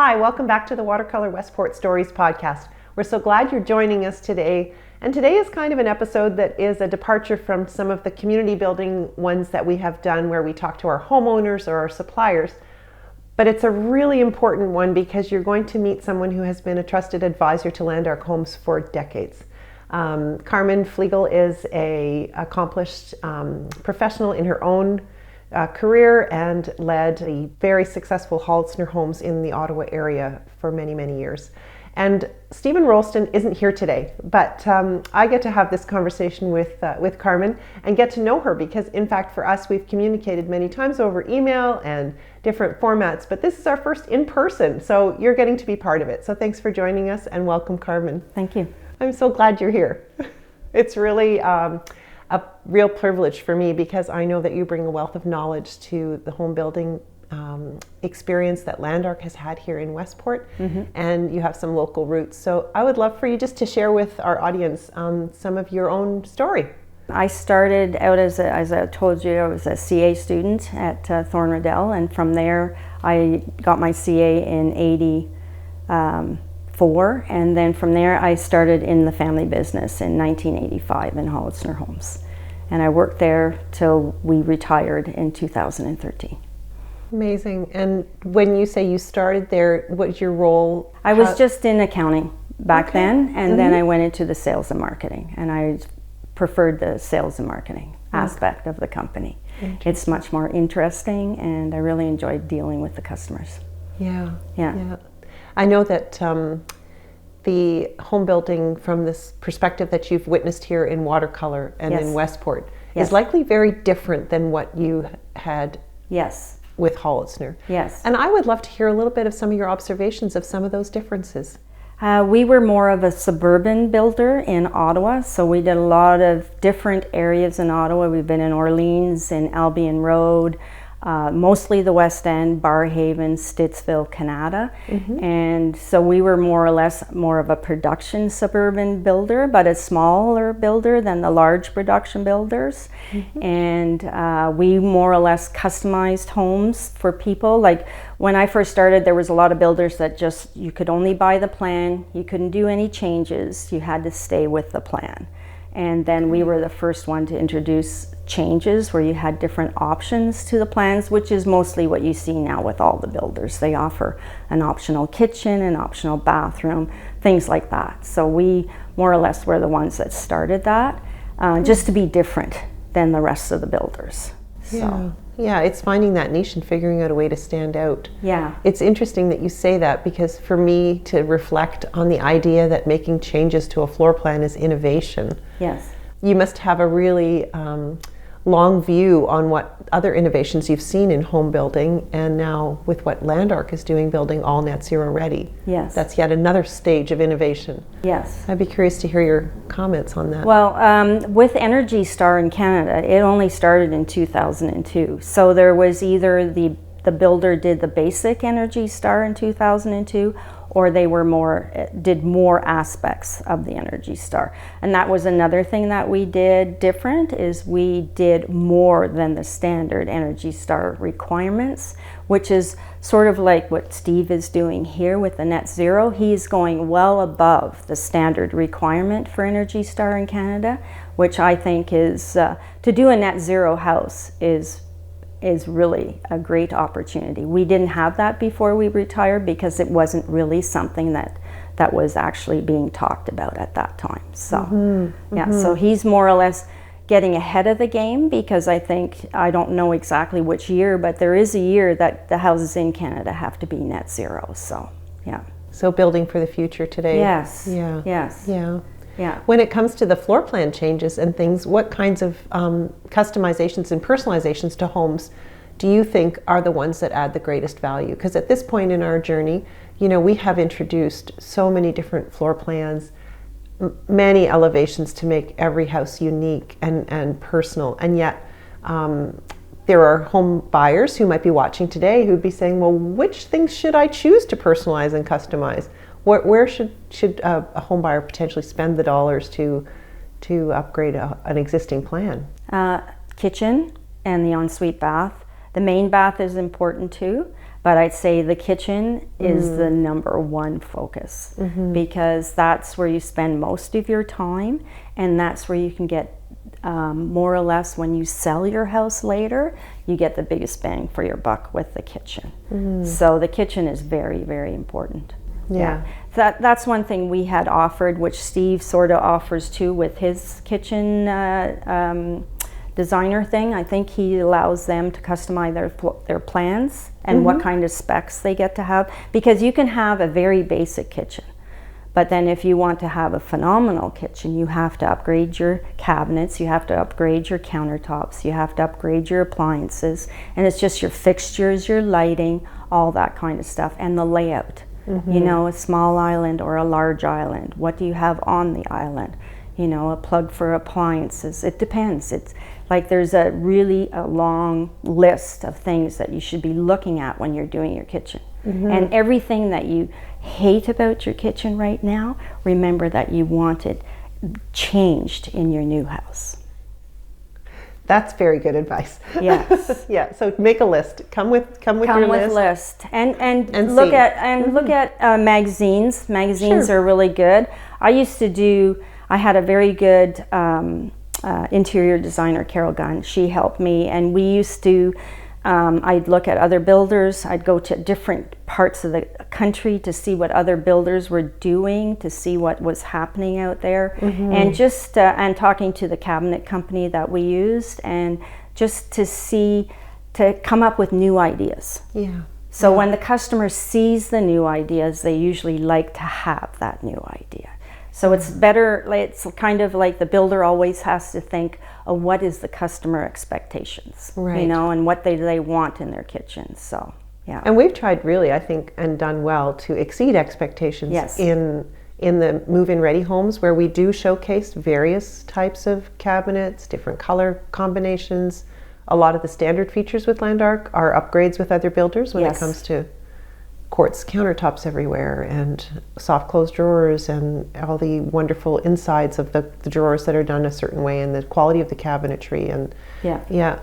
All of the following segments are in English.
Hi, welcome back to the Watercolor Westport Stories podcast. We're so glad you're joining us today. And today is kind of an episode that is a departure from some of the community building ones that we have done where we talk to our homeowners or our suppliers. But it's a really important one because you're going to meet someone who has been a trusted advisor to Land Ark homes for decades. Carmen Flegel is an accomplished professional in her own career and led the very successful Hollister homes in the Ottawa area for many, many years. And Stephen Rolston isn't here today, but I get to have this conversation with Carmen and get to know her because, in fact, for us, we've communicated many times over email and different formats, but this is our first in person, so you're getting to be part of it. So thanks for joining us and welcome, Carmen. Thank you. I'm so glad you're here. It's really a real privilege for me because I know that you bring a wealth of knowledge to the home building experience that Land Ark has had here in Westport, and you have some local roots. So I would love for you just to share with our audience some of your own story. I started out as I told you, I was a CA student at Thornridell, and from there I got my CA in 84, and then from there I started in the family business in 1985 in Hollister Homes. And I worked there till we retired in 2013. Amazing. And when you say you started there, what was your role? I was just in accounting back then, and then I went into the sales and marketing, and I preferred the sales and marketing aspect of the company. It's much more interesting, and I really enjoyed dealing with the customers. Yeah. I know that the home building from this perspective that you've witnessed here in Watercolor and in Westport is likely very different than what you had with Hollister. And I would love to hear a little bit of some of your observations of some of those differences. We were more of a suburban builder in Ottawa, so we did a lot of different areas in Ottawa. We've been in Orleans, in Albion Road, mostly the West End, Barrhaven, Stittsville, Canada. And so we were more or less more of a production suburban builder, but a smaller builder than the large production builders. And we more or less customized homes for people. Like when I first started, there was a lot of builders that just, you could only buy the plan, you couldn't do any changes, you had to stay with the plan. And then we were the first one to introduce changes where you had different options to the plans, which is mostly what you see now with all the builders. They offer an optional kitchen, an optional bathroom, things like that. So we more or less were the ones that started that, just to be different than the rest of the builders. Yeah, it's finding that niche and figuring out a way to stand out. Yeah. It's interesting that you say that because for me to reflect on the idea that making changes to a floor plan is innovation. Yes. You must have a really long view on what other innovations you've seen in home building, and now with what Land Ark is doing, building all net zero ready. Yes. That's yet another stage of innovation. Yes. I'd be curious to hear your comments on that. Well, with Energy Star in Canada, it only started in 2002. So there was either the builder did the basic Energy Star in 2002, or they did more aspects of the Energy Star. And that was another thing that we did different, is we did more than the standard Energy Star requirements, which is sort of like what Steve is doing here with the net zero. He's going well above the standard requirement for Energy Star in Canada, which I think is, to do a net zero house is really a great opportunity. We didn't have that before we retired because it wasn't really something that was actually being talked about at that time. So so he's more or less getting ahead of the game because I don't know exactly which year, but there is a year that the houses in Canada have to be net zero. So So building for the future today. Yes. Yeah. When it comes to the floor plan changes and things, what kinds of customizations and personalizations to homes do you think are the ones that add the greatest value? Because at this point in our journey, we have introduced so many different floor plans, many elevations to make every house unique and personal. And yet there are home buyers who might be watching today who'd be saying, well, which things should I choose to personalize and customize? Where should a home buyer potentially spend the dollars to upgrade an existing plan? Kitchen and the ensuite bath. The main bath is important too, But I'd say the kitchen is the number one focus, because that's where you spend most of your time, and that's where you can get more or less, when you sell your house later, you get the biggest bang for your buck with the kitchen. So the kitchen is very, very important. Yeah. That's one thing we had offered, which Steve sort of offers too with his kitchen designer thing. I think he allows them to customize their plans and what kind of specs they get to have, because you can have a very basic kitchen, but then if you want to have a phenomenal kitchen, you have to upgrade your cabinets, you have to upgrade your countertops, you have to upgrade your appliances, and it's just your fixtures, your lighting, all that kind of stuff, and the layout. You know, a small island or a large island, what do you have on the island? You know, a plug for appliances, it depends. It's like there's a long list of things that you should be looking at when you're doing your kitchen. And everything that you hate about your kitchen right now, remember that you want it changed in your new house. That's very good advice. Yes. Yeah. So make a list. Come with your list. And look see. Look at magazines. Magazines Sure. are really good. I had a very good interior designer, Carol Gunn. She helped me, and we used to. I'd look at other builders. I'd go to different parts of the country to see what other builders were doing, to see what was happening out there, and just and talking to the cabinet company that we used, and just to come up with new ideas. Yeah. So when the customer sees the new ideas, they usually like to have that new idea. So it's better, it's kind of like the builder always has to think of what is the customer expectations, you know, and what they want in their kitchen. So, yeah. And we've tried really, I think, and done well to exceed expectations in the move-in ready homes, where we do showcase various types of cabinets, different color combinations. A lot of the standard features with Land Ark are upgrades with other builders when it comes to quartz countertops everywhere, and soft close drawers, and all the wonderful insides of the drawers that are done a certain way, and the quality of the cabinetry. And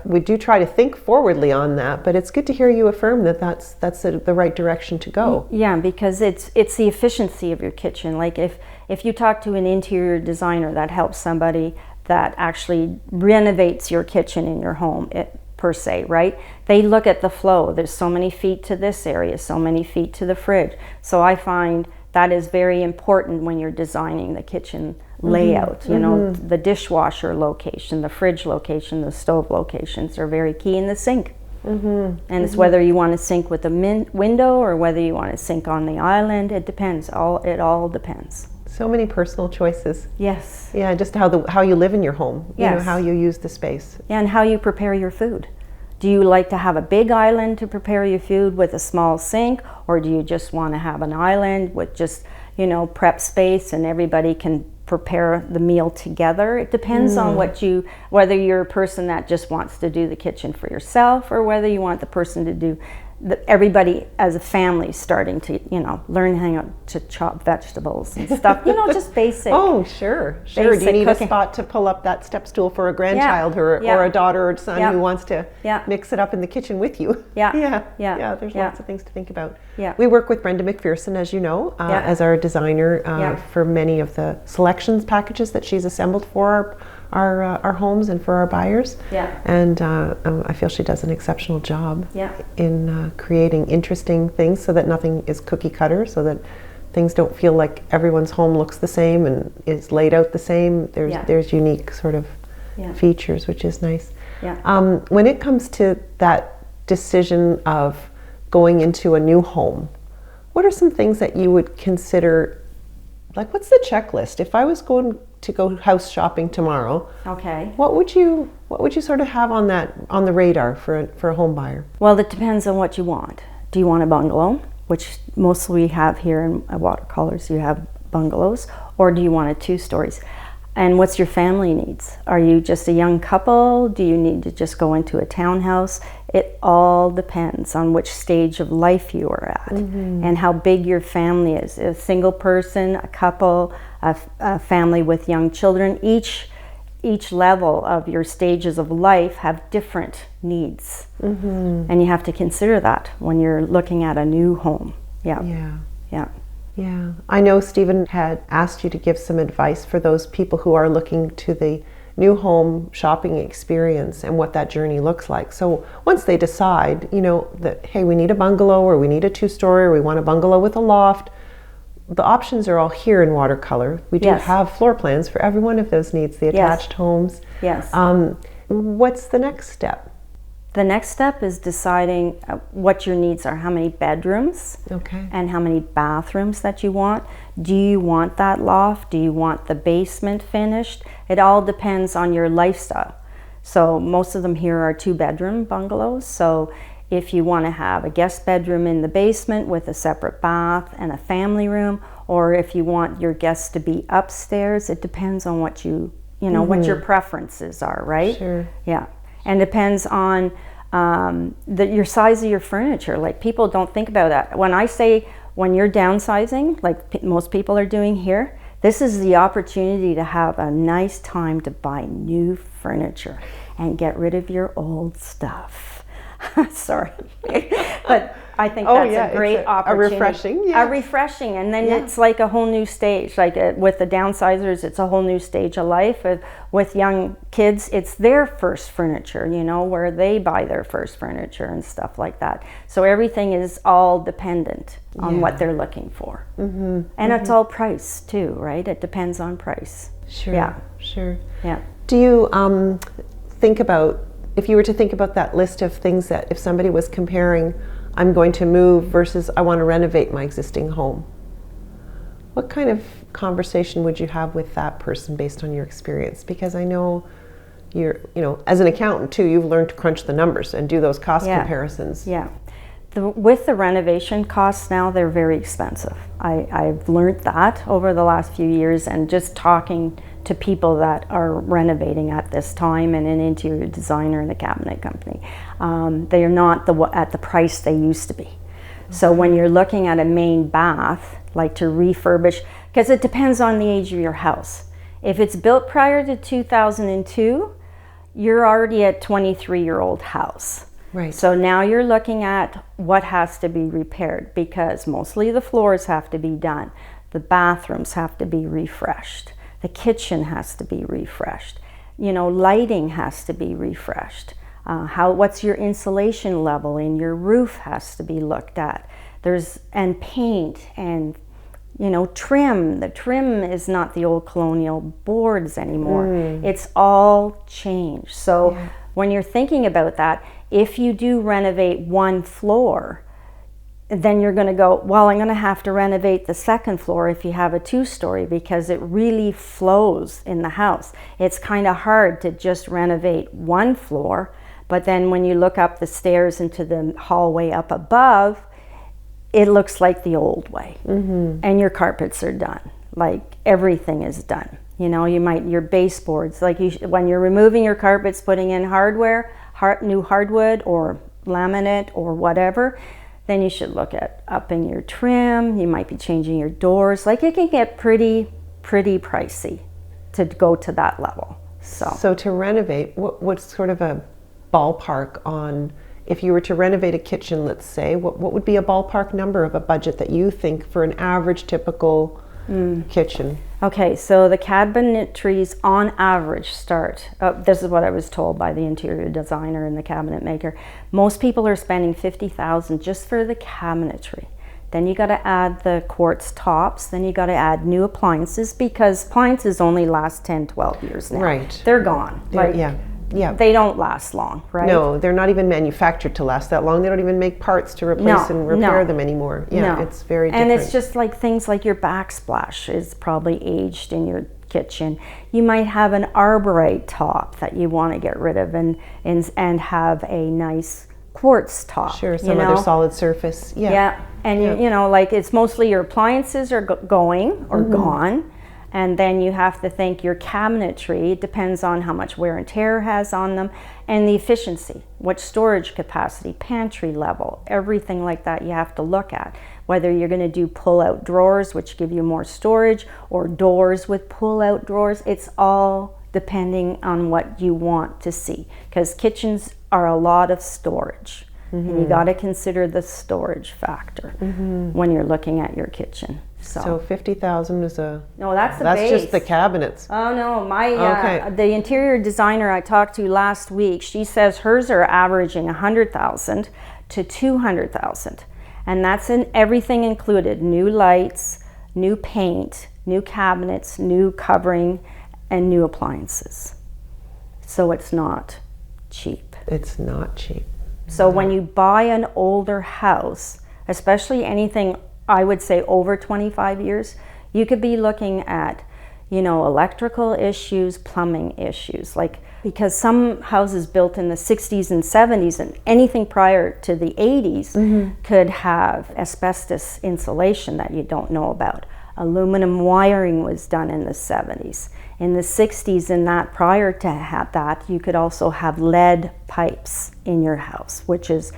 we do try to think forwardly on that, but it's good to hear you affirm that that's the right direction to go. Yeah, because it's the efficiency of your kitchen. Like if you talk to an interior designer that helps somebody that actually renovates your kitchen in your home, per se, right? They look at the flow. There's so many feet to this area, so many feet to the fridge. So I find that is very important when you're designing the kitchen layout. You know, the dishwasher location, the fridge location, the stove locations are very key, in the sink. And it's whether you want to sink with a window or whether you want to sink on the island. It depends. It all depends. So many personal choices. Yes. Yeah, just how you live in your home. You know, how you use the space. Yeah, and how you prepare your food. Do you like to have a big island to prepare your food with a small sink, or do you just want to have an island with just, you know, prep space and everybody can prepare the meal together? It depends on whether you're a person that just wants to do the kitchen for yourself, or whether you want the person to do everybody as a family starting to, you know, learn how to chop vegetables and stuff, you know, just basic. Oh, sure. Do you need cooking. a spot to pull up that step stool for a grandchild or a daughter or son who wants to mix it up in the kitchen with you? Yeah. There's lots of things to think about. Yeah. We work with Brenda McPherson, as you know, as our designer for many of the selections packages that she's assembled for our homes and for our buyers. And I feel she does an exceptional job in creating interesting things, so that nothing is cookie cutter, so that things don't feel like everyone's home looks the same and is laid out the same. There's unique sort of features, which is nice. When it comes to that decision of going into a new home, what are some things that you would consider? Like, what's the checklist? If I was going to go house shopping tomorrow, what would you sort of have on the radar for a home buyer? Well, it depends on what you want. Do you want a bungalow, which mostly we have here in watercolors? You have bungalows, or do you want a 2 stories? And what's your family needs? Are you just a young couple? Do you need to just go into a townhouse? It all depends on which stage of life you are at and how big your family is. A single person, a couple, a family with young children, each each level of your stages of life have different needs. And you have to consider that when you're looking at a new home. Yeah. I know Stephen had asked you to give some advice for those people who are looking to the new home shopping experience and what that journey looks like. So once they decide, that, hey, we need a bungalow, or we need a 2-story, or we want a bungalow with a loft, the options are all here in watercolor. We do have floor plans for every one of those needs, the attached homes. What's the next step? The next step is deciding what your needs are, how many bedrooms and how many bathrooms that you want. Do you want that loft? Do you want the basement finished? It all depends on your lifestyle. So most of them here are 2-bedroom bungalows. So if you want to have a guest bedroom in the basement with a separate bath and a family room, or if you want your guests to be upstairs, it depends on what what your preferences are, right? Sure. Yeah. And depends on your size of your furniture. Like, people don't think about that. When I say when you're downsizing, like most people are doing here, this is the opportunity to have a nice time to buy new furniture and get rid of your old stuff. Sorry. But I think that's a great opportunity. A refreshing, and then it's like a whole new stage. Like with the downsizers, it's a whole new stage of life. With young kids, it's their first furniture, where they buy their first furniture and stuff like that. So everything is all dependent on what they're looking for. And it's all price too, right? It depends on price. Sure. Yeah. Do you think about, if you were to think about that list of things that if somebody was comparing, I'm going to move versus I want to renovate my existing home, what kind of conversation would you have with that person based on your experience? Because I know you're, as an accountant too, you've learned to crunch the numbers and do those cost comparisons. Yeah. With the renovation costs now, they're very expensive. I've learned that over the last few years, and just talking to people that are renovating at this time, and an interior designer and a cabinet company. They are not at the price they used to be. So when you're looking at a main bath, like to refurbish, because it depends on the age of your house. If it's built prior to 2002, you're already a 23-year-old house. Right. So now you're looking at what has to be repaired, because mostly the floors have to be done. The bathrooms have to be refreshed. The kitchen has to be refreshed. Lighting has to be refreshed. What's your insulation level in your roof has to be looked at. And paint and trim. The trim is not the old colonial boards anymore. It's all changed. So when you're thinking about that, if you do renovate one floor, then you're going to go, well, I'm going to have to renovate the second floor if you have a 2-story, because it really flows in the house. It's kind of hard to just renovate one floor, but then when you look up the stairs into the hallway up above, it looks like the old way. And your carpets are done. Like, everything is done. Your baseboards, like when you're removing your carpets, putting in hardware, new hardwood or laminate or whatever, then you should look at upping your trim. You might be changing your doors. Like, it can get pretty pricey to go to that level. So to renovate, what's sort of a ballpark on, if you were to renovate a kitchen, let's say, what would be a ballpark number of a budget that you think for an average typical kitchen? Okay, so the cabinetries on average start, this is what I was told by the interior designer and the cabinet maker, most people are spending $50,000 just for the cabinetry. Then you got to add the quartz tops, then you got to add new appliances, because appliances only last 10, 12 years now. Right. They're gone. They don't last long, right? No, they're not even manufactured to last that long. They don't even make parts to replace and repair them anymore. It's very different. And it's just like things like your backsplash is probably aged in your kitchen. You might have an arborite top that you want to get rid of and have a nice quartz top. Sure, some other solid surface. And like, it's mostly your appliances are going or gone. And then you have to think your cabinetry, it depends on how much wear and tear has on them, and the efficiency, what storage capacity, pantry level, everything like that you have to look at. Whether you're going to do pull-out drawers, which give you more storage, or doors with pull-out drawers, it's all depending on what you want to see, because kitchens are a lot of storage. And you got to consider the storage factor when you're looking at your kitchen. So 50,000 is a... No, that's the That's base. just the cabinets. Oh no, Okay. the interior designer I talked to last week, she says hers are averaging 100,000 to 200,000, and that's in everything included: new lights, new paint, new cabinets, new covering, and new appliances. So it's not cheap. It's not cheap. So when you buy an older house, especially anything, I would say over 25 years, you could be looking at, electrical issues, plumbing issues, because some houses built in the 60s and 70s and anything prior to the 80s could have asbestos insulation that you don't know about. Aluminum wiring was done in the 70s. In the 60s and that prior to that, you could also have lead pipes in your house, which is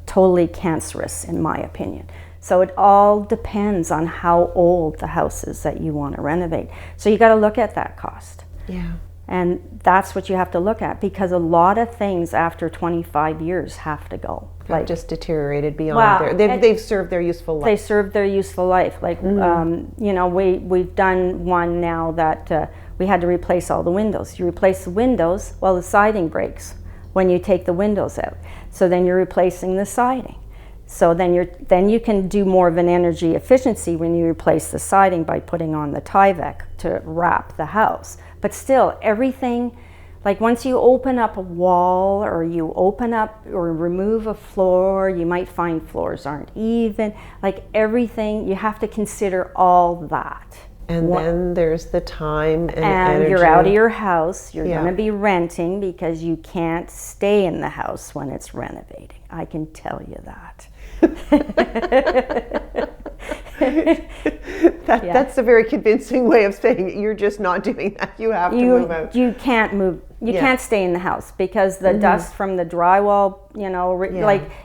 totally cancerous in my opinion. So it all depends on how old the house is that you want to renovate. So you got to look at that cost. Yeah. And that's what you have to look at, because a lot of things after 25 years have to go. Just deteriorated beyond they've served their useful life. They served their useful life. We've done one now that we had to replace all the windows. You replace the windows, well, the siding breaks when you take the windows out. So then you're replacing the siding. So then you can do more of an energy efficiency when you replace the siding by putting on the Tyvek to wrap the house. But still, everything, once you open up a wall or you open up or remove a floor, you might find floors aren't even. Everything, you have to consider all that. And then there's the time and energy. You're out of your house. You're going to be renting, because you can't stay in the house when it's renovating. I can tell you that. That's a very convincing way of saying it. You're just not doing that. You have to move out. You can't move. You can't stay in the house, because the dust from the drywall,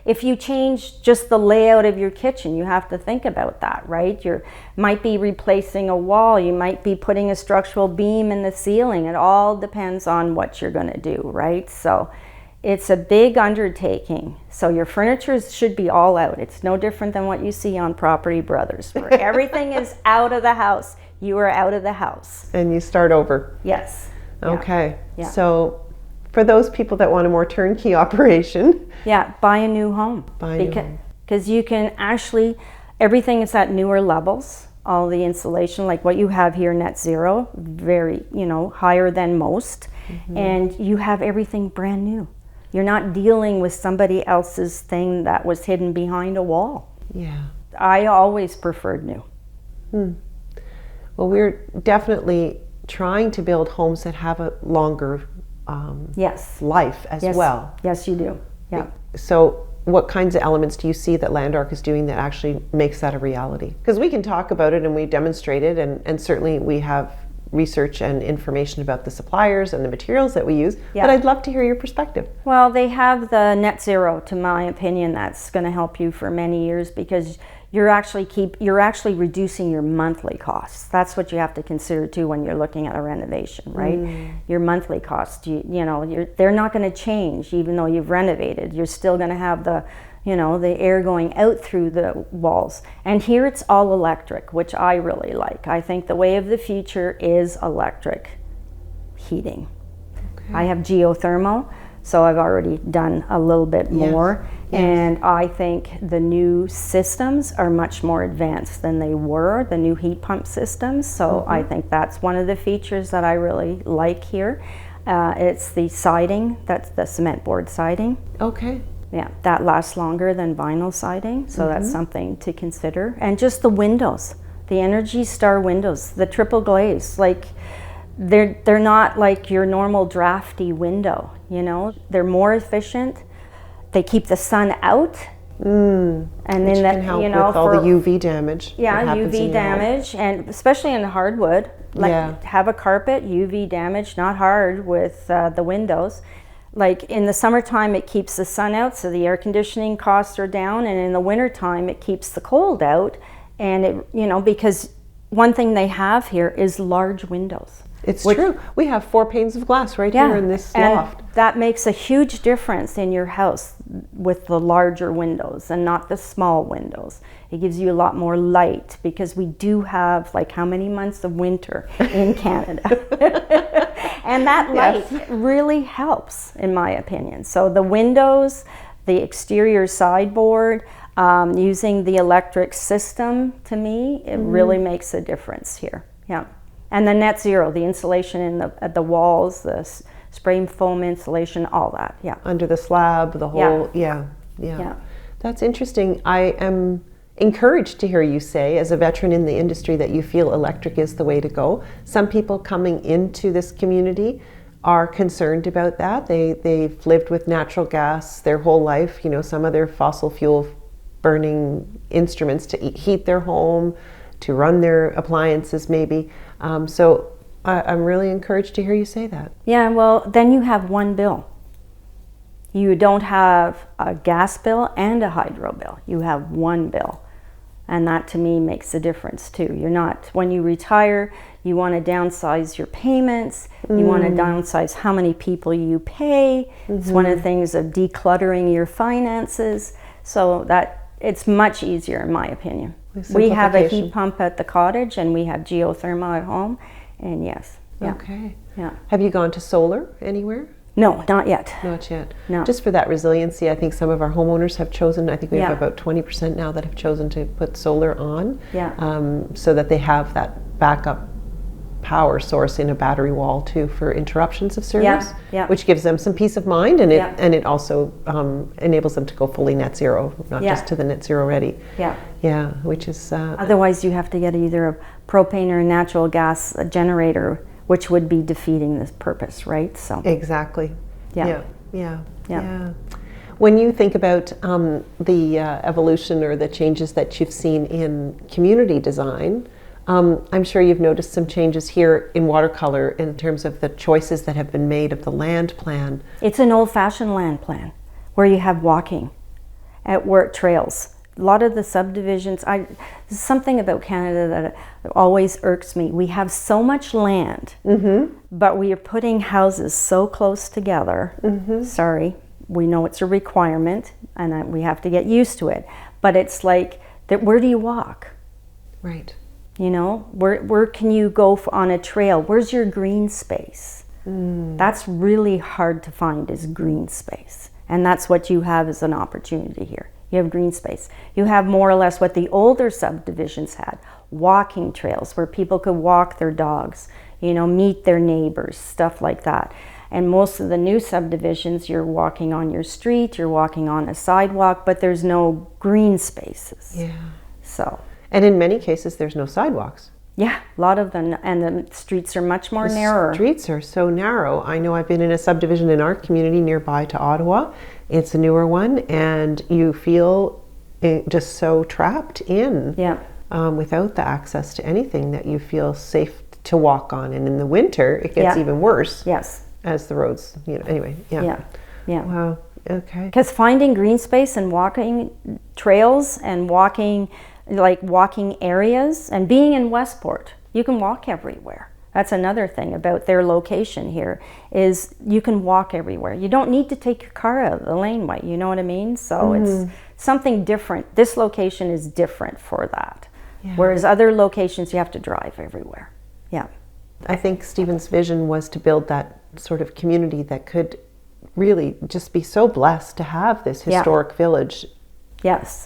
if you change just the layout of your kitchen, you have to think about that, right? You might be replacing a wall. You might be putting a structural beam in the ceiling. It all depends on what you're going to do, right? So it's a big undertaking. So your furniture should be all out. It's no different than what you see on Property Brothers, where everything is out of the house. You are out of the house. And you start over. Yes. Okay. Yeah. So for those people that want a more turnkey operation. Yeah, buy a new home. Because you can actually, everything is at newer levels. All the insulation, like what you have here, net zero, very, higher than most. And you have everything brand new. You're not dealing with somebody else's thing that was hidden behind a wall. Yeah. I always preferred new. Well, we're definitely trying to build homes that have a longer life as well. Yes, you do. Yeah. So what kinds of elements do you see that Land Ark is doing that actually makes that a reality? Because we can talk about it and we demonstrate it, and certainly we have research and information about the suppliers and the materials that we use, but I'd love to hear your perspective. Well, they have the net zero, to my opinion, that's going to help you for many years, because you're actually reducing your monthly costs. That's what you have to consider too when you're looking at a renovation, right? Your monthly costs, they're not going to change even though you've renovated. You're still going to have the air going out through the walls. And here it's all electric, which I really like. I think the way of the future is electric heating. Okay. I have geothermal, so I've already done a little bit more. Yes. And I think the new systems are much more advanced than they were, the new heat pump systems. So I think that's one of the features that I really like here. It's the siding, that's the cement board siding. Okay. Yeah, that lasts longer than vinyl siding, so that's something to consider. And just the windows, the Energy Star windows, the triple glaze, they're not like your normal drafty window, They're more efficient. They keep the sun out. And then that can help with all the UV damage. Yeah, UV damage, and especially in hardwood. Have a carpet, UV damage, not hard with the windows. In the summertime, it keeps the sun out, so the air conditioning costs are down, and in the wintertime, it keeps the cold out. And because one thing they have here is large windows. It's true. We have 4 panes of glass right here in this loft. And that makes a huge difference in your house with the larger windows and not the small windows. It gives you a lot more light because we do have like how many months of winter in Canada. And that light really helps, in my opinion. So the windows, the exterior sideboard, using the electric system, to me, it really makes a difference here. Yeah. And the net zero, the insulation at the walls, the spray foam insulation, all that, Under the slab, the whole, yeah. That's interesting. I am encouraged to hear you say, as a veteran in the industry, that you feel electric is the way to go. Some people coming into this community are concerned about that. They've lived with natural gas their whole life, some of their fossil fuel burning instruments to heat their home, to run their appliances maybe. So I'm really encouraged to hear you say that. Yeah, well, then you have one bill. You don't have a gas bill and a hydro bill. You have one bill. And that to me makes a difference too. You're not, when you retire, you want to downsize your payments. You want to downsize how many people you pay. It's one of the things of decluttering your finances. So that it's much easier in my opinion. We have a heat pump at the cottage and we have geothermal at home, and yes. Okay. Yeah. Have you gone to solar anywhere? No, not yet. Not yet. No. Just for that resiliency, I think some of our homeowners have chosen, I think we have about 20% now that have chosen to put solar on, so that they have that backup power source in a battery wall too for interruptions of service, which gives them some peace of mind, and it also enables them to go fully net zero, not just to the net zero ready. Which is otherwise you have to get either a propane or a natural gas generator, which would be defeating this purpose, right? So exactly. Yeah. When you think about the evolution or the changes that you've seen in community design, I'm sure you've noticed some changes here in watercolor in terms of the choices that have been made of the land plan. It's an old-fashioned land plan where you have walking at work trails. A lot of the subdivisions, there's something about Canada that always irks me. We have so much land, but we are putting houses so close together. Sorry, we know it's a requirement and we have to get used to it. But it's like, where do you walk? Right. Where can you go on a trail? Where's your green space? That's really hard to find, is green space. And that's what you have as an opportunity here. You have green space. You have more or less what the older subdivisions had, walking trails where people could walk their dogs, meet their neighbors, stuff like that. And most of the new subdivisions, you're walking on your street, you're walking on a sidewalk, but there's no green spaces. And in many cases, there's no sidewalks. Yeah, a lot of them, and the streets are much more narrower. Streets are so narrow. I know I've been in a subdivision in our community nearby to Ottawa. It's a newer one, and you feel just so trapped in without the access to anything that you feel safe to walk on. And in the winter, it gets even worse. As the roads, anyway. Wow. Okay. Because finding green space and walking trails and walking areas, and being in Westport, you can walk everywhere. That's another thing about their location here, is you can walk everywhere. You don't need to take your car out of the laneway, you know what I mean? So it's something different. This location is different for that. Whereas other locations, you have to drive everywhere. I think Stephen's vision was to build that sort of community that could really just be so blessed to have this historic village.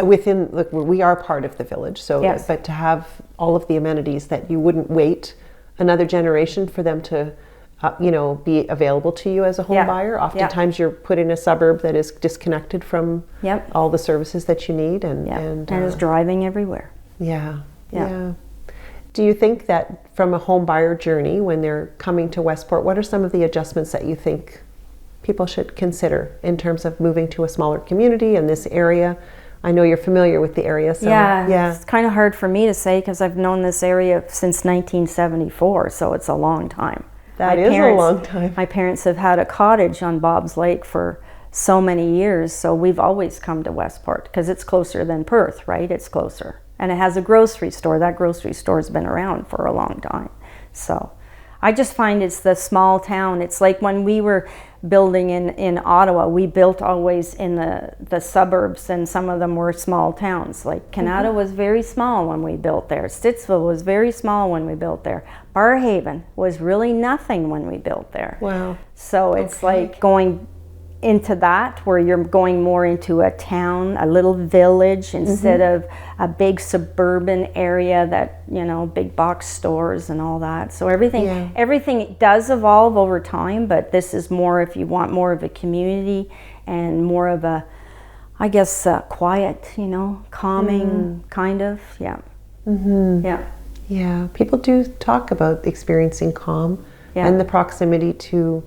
Within, we are part of the village, so but to have all of the amenities that you wouldn't wait another generation for them to be available to you as a home buyer. Oftentimes you're put in a suburb that is disconnected from all the services that you need, and is driving everywhere. Do you think that from a home buyer journey, when they're coming to Westport, what are some of the adjustments that you think people should consider in terms of moving to a smaller community in this area? I know you're familiar with the area. So, it's kind of hard for me to say because I've known this area since 1974, so it's a long time. That is a long time. My parents have had a cottage on Bob's Lake for so many years, so we've always come to Westport because it's closer than Perth, right? It's closer. And it has a grocery store. That grocery store has been around for a long time. So I just find it's the small town. It's like when we were building in Ottawa, we built always in the suburbs, and some of them were small towns. Like Canada was very small when we built there. Stittsville was very small when we built there. Barrhaven was really nothing when we built there. Wow. So it's like going into that, where you're going more into a town, a little village, instead of a big suburban area that, you know, big box stores and all that. So everything does evolve over time, but this is more if you want more of a community and more of a, I guess, quiet, you know, calming kind of, yeah. Yeah, people do talk about experiencing calm and the proximity to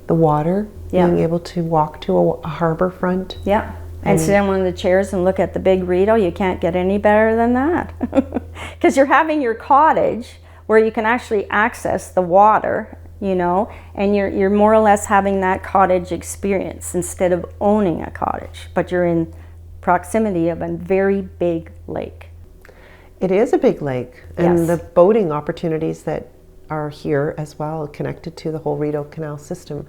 the water, being able to walk to a harbor front. Yeah, and sit in one of the chairs and look at the big Rideau. You can't get any better than that. Because you're having your cottage where you can actually access the water, you know, and you're more or less having that cottage experience instead of owning a cottage, but you're in proximity of a very big lake. It is a big lake, and the boating opportunities that are here as well, connected to the whole Rideau Canal system,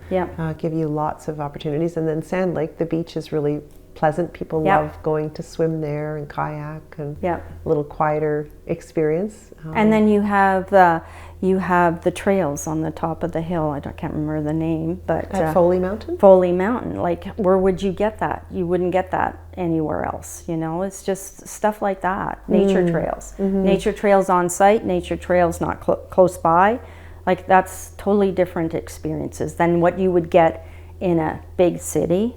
give you lots of opportunities. And then Sand Lake, the beach is really pleasant. People love going to swim there and kayak, and a little quieter experience. And then you have the trails on the top of the hill. I can't remember the name, but at Foley Mountain. Foley Mountain, like where would you get that? You wouldn't get that anywhere else. You know, it's just stuff like that. Nature trails, nature trails on site, nature trails not close by. Like that's totally different experiences than what you would get in a big city,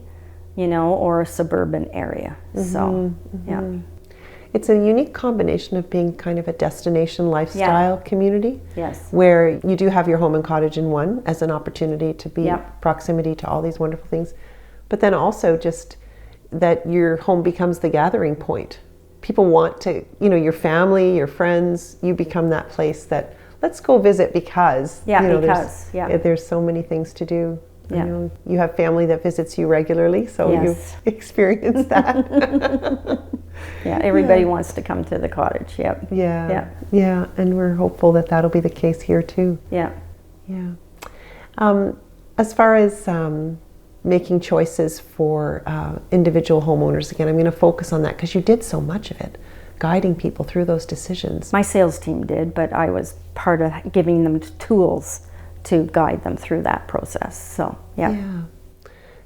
you know, or a suburban area. So, It's a unique combination of being kind of a destination lifestyle community. Yes. Where you do have your home and cottage in one as an opportunity to be proximity to all these wonderful things. But then also just that your home becomes the gathering point. People want to, you know, your family, your friends, you become that place that let's go visit because, you know, there's so many things to do. You know, you have family that visits you regularly, so you've experienced that. Everybody wants to come to the cottage. Yeah, and we're hopeful that that'll be the case here too. As far as making choices for individual homeowners, again, I'm going to focus on that because you did so much of it, guiding people through those decisions. My sales team did, but I was part of giving them tools to guide them through that process. So,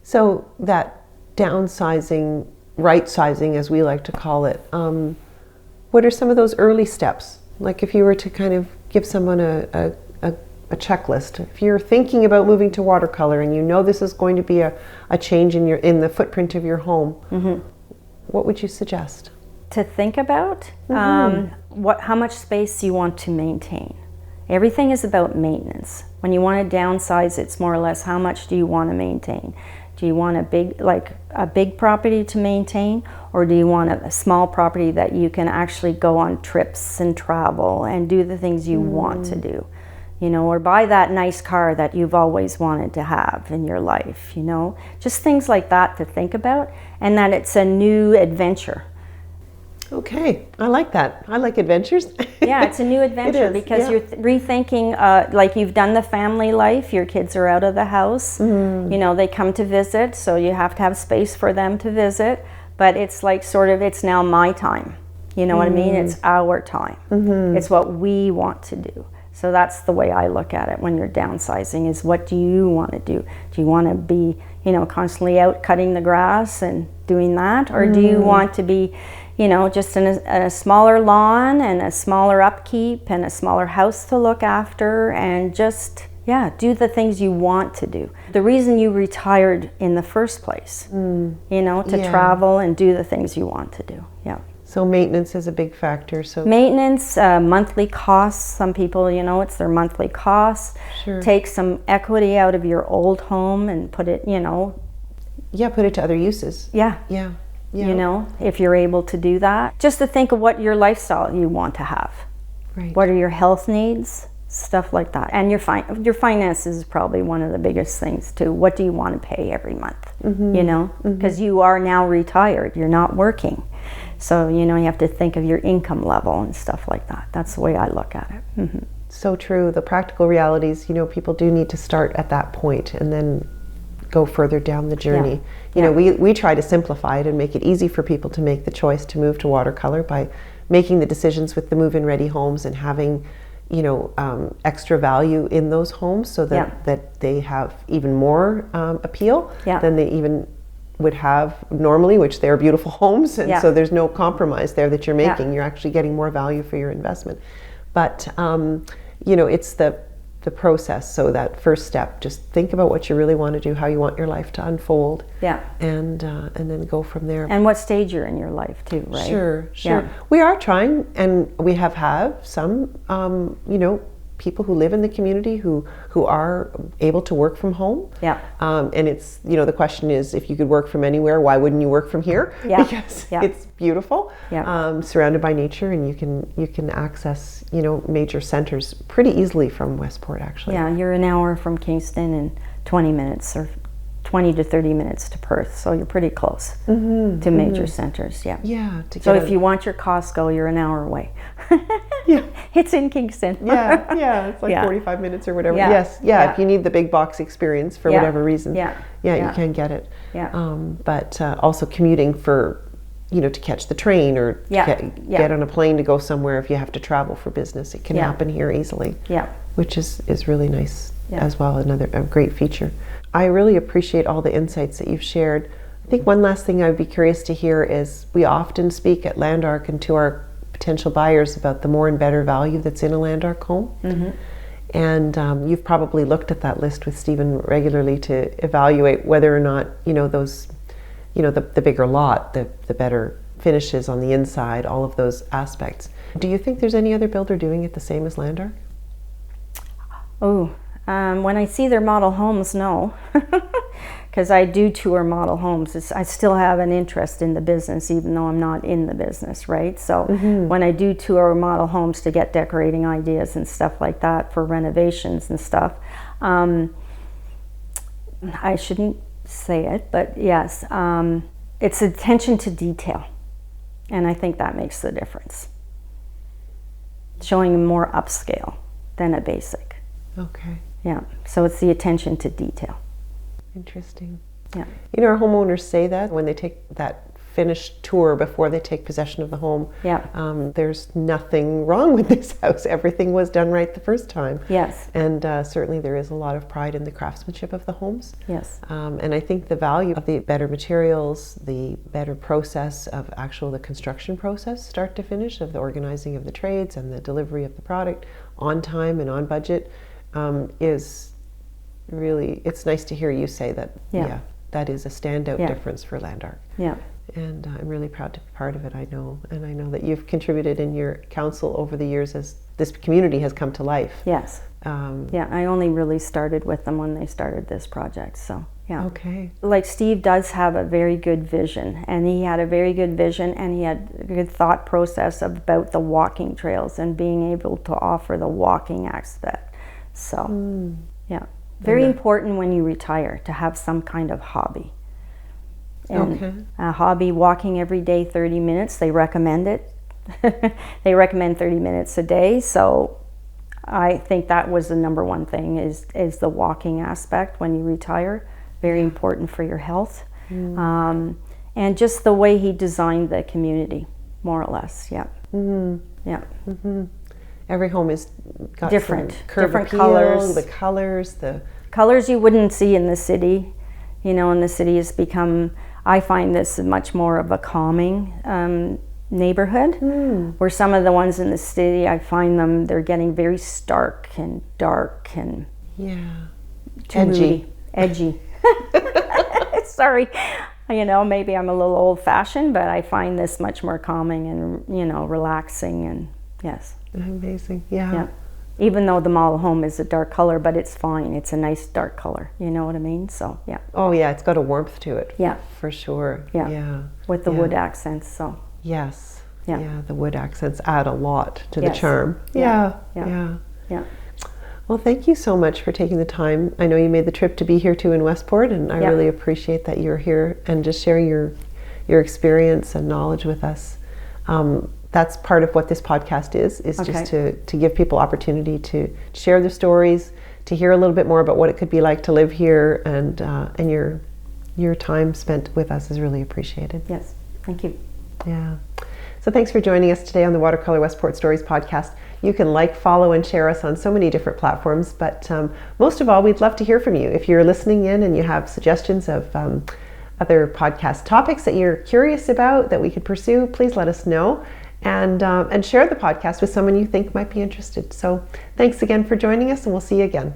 So that downsizing, right sizing, as we like to call it, what are some of those early steps? Like if you were to kind of give someone a checklist, if you're thinking about moving to watercolor and you know this is going to be a change in the footprint of your home, what would you suggest? To think about how much space you want to maintain. Everything is about maintenance. When you want to downsize, it's more or less how much do you want to maintain? Do you want a big property to maintain, or do you want a small property that you can actually go on trips and travel and do the things you want to do? You know, or buy that nice car that you've always wanted to have in your life, you know? Just things like that to think about, and that it's a new adventure. Okay, I like that. I like adventures. Yeah, it's a new adventure because you're rethinking, like you've done the family life, your kids are out of the house, you know, they come to visit, so you have to have space for them to visit, but it's like sort of, it's now my time, you know what I mean? It's our time. It's what we want to do. So that's the way I look at it when you're downsizing, is what do you want to do? Do you want to be, you know, constantly out cutting the grass and doing that? Or do you want to be, you know, just in a smaller lawn and a smaller upkeep and a smaller house to look after and just, do the things you want to do. The reason you retired in the first place, you know, to travel and do the things you want to do. So maintenance is a big factor. So maintenance, monthly costs. Some people, you know, it's their monthly costs. Take some equity out of your old home and put it, you know. Put it to other uses. You know, if you're able to do that. Just to think of what your lifestyle you want to have. Right. What are your health needs? Stuff like that. And your finances is probably one of the biggest things too. What do you want to pay every month? You know, because you are now retired. You're not working. So, you know, you have to think of your income level and stuff like that. That's the way I look at it. so true. The practical realities, people do need to start at that point and then go further down the journey. We try to simplify it and make it easy for people to make the choice to move to watercolor by making the decisions with the move-in ready homes and having extra value in those homes so that they have even more appeal than they even would have normally, which they're beautiful homes, and so there's no compromise there that you're making. You're actually getting more value for your investment. But it's the process. So that first step, just think about what you really want to do, how you want your life to unfold, and then go from there. And what stage you're in your life too, right? Sure. We are trying, and we have some people who live in the community who are able to work from home. And it's the question is, if you could work from anywhere, why wouldn't you work from here? Because it's beautiful, surrounded by nature, and you can access major centers pretty easily from Westport, actually. You're an hour from Kingston and 20 minutes or 20 to 30 minutes to Perth, so you're pretty close to major centers. So if you want your Costco, you're an hour away. It's in Kingston. It's like 45 minutes or whatever. If you need the big box experience for whatever reason, you can get it. But also commuting for to catch the train or get on a plane to go somewhere. If you have to travel for business, it can happen here easily, which is really nice as well. A great feature. I really appreciate all the insights that you've shared. I think one last thing I'd be curious to hear is, we often speak at Land Ark and to our potential buyers about the more and better value that's in a Land Ark home. And you've probably looked at that list with Stephen regularly to evaluate whether or not those the bigger lot, the better finishes on the inside, all of those aspects. Do you think there's any other builder doing it the same as Land Ark? When I see their model homes, no, because I do tour model homes. I still have an interest in the business, even though I'm not in the business, right? So when I do tour model homes to get decorating ideas and stuff like that for renovations and stuff, I shouldn't say it, but yes, it's attention to detail, and I think that makes the difference. Showing more upscale than a basic. Okay. So it's the attention to detail. Interesting. Our homeowners say that when they take that finished tour before they take possession of the home. There's nothing wrong with this house. Everything was done right the first time. And certainly there is a lot of pride in the craftsmanship of the homes. And I think the value of the better materials, the better process of the construction process, start to finish, of the organizing of the trades and the delivery of the product on time and on budget, is really, it's nice to hear you say that. That is a standout difference for Land Ark. And I'm really proud to be part of it, I know. And I know that you've contributed in your council over the years as this community has come to life. I only really started with them when they started this project, so like Steve does have a very good vision, and he had a very good vision, and he had a good thought process about the walking trails and being able to offer the walking aspect. So very important when you retire to have some kind of hobby. And a hobby, walking every day 30 minutes, they recommend it. They recommend 30 minutes a day, so I think that was the number one thing, is the walking aspect when you retire. Very important for your health. And just the way he designed the community, more or less. Every home is got different appeal, colors. The colors you wouldn't see in the city. In the city has become, I find this much more of a calming neighborhood, where some of the ones in the city, I find they're getting very stark and dark and edgy. Sorry, maybe I'm a little old-fashioned, but I find this much more calming and relaxing, and amazing. Even though the model home is a dark color, but it's fine. It's a nice dark color. You know what I mean? So it's got a warmth to it. For sure. With the wood accents. So the wood accents add a lot to the charm. Well, thank you so much for taking the time. I know you made the trip to be here too in Westport, and I really appreciate that you're here and just sharing your experience and knowledge with us. that's part of what this podcast is just to give people opportunity to share their stories, to hear a little bit more about what it could be like to live here, and your time spent with us is really appreciated. Yes, thank you. Yeah. So thanks for joining us today on the Watercolor Westport Stories podcast. You can like, follow, and share us on so many different platforms, but most of all, we'd love to hear from you. If you're listening in and you have suggestions of other podcast topics that you're curious about that we could pursue, please let us know, and share the podcast with someone you think might be interested. So thanks again for joining us, and we'll see you again.